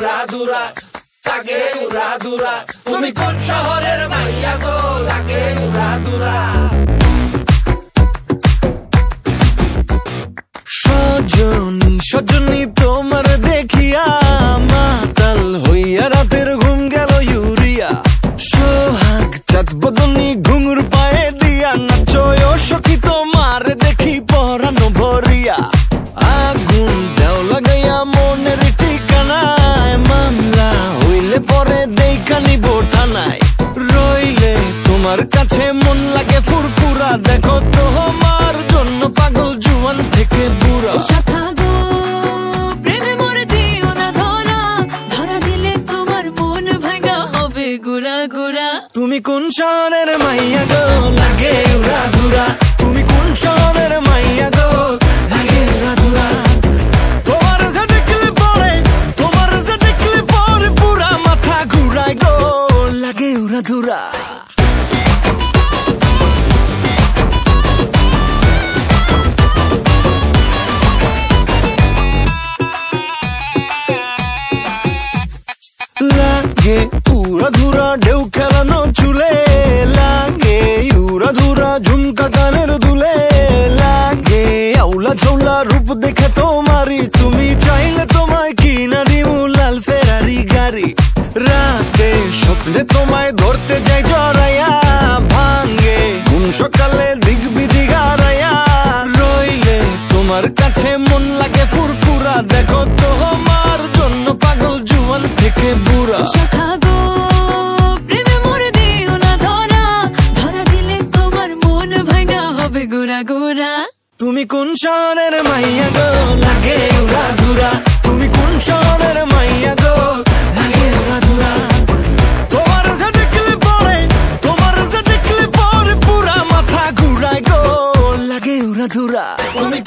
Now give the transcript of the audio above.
উড়া দুরা লাগে উড়া দুরা তুমি কোন শহরের মাইয়া গো লাগে উড়া দুরা সজনী সজনী তোমার দেখিয়া মাতাল হইয়া রাতের ঘুম গেল ইউরিয়া সোহাগ চাঁদ বদনী ঘুঙুর পায়ে দিয়া নাচয় সখী তোমার দেখি পরানো ভরিয়া আগুন দেও লাগাইয়া মনের ঠিকানায় মামলা হইলে পরে দেখা নিব থানায় রইলে তোমার কাছে মন লাগে ফুরফুরা দেখো তোমার জন্য পাগল জুয়ান থেকে বুড়া তুমি কোন শহরের মাইয়া গো লাগে উড়া ধুরা তুমি কোন শহরের মাইয়া গো লাগে উড়া ধুরা তোমার যে দেখলে পরে পুরা মাথা ঘুরায় গো লাগে উড়া ধুরা লাগে উড়া ধুরা ঢেউ খেলানো চুলে লাগে উড়া ধুরা ঝুমকা কানের দুলে লাগে আউলা ঝৌলা রূপ দেখে তোমারি তুমি চাইলে তোমায় কিনা দিমু লাল ফেরারি গাড়ি রাতে স্বপ্নে তোমায় ধরতে যাই জড়াইয়া ভাঙ্গে ঘুম সকালে দিক বিদিক হারাইয়া রইলে তোমার কাছে মন লাগে ফুরফুরা দেখো তোমার জন্য পাগল জুয়ান থেকে বুড়া তুমি কোন শহরের মাইয়া গো লাগে উড়া ধুরা তুমি কোন শহরের মাইয়া গো লাগে উড়া ধুরা তোমার যে দেখলে পরে পুরা মাথা ঘুরায় গো লাগে উড়া ধুরা তুমি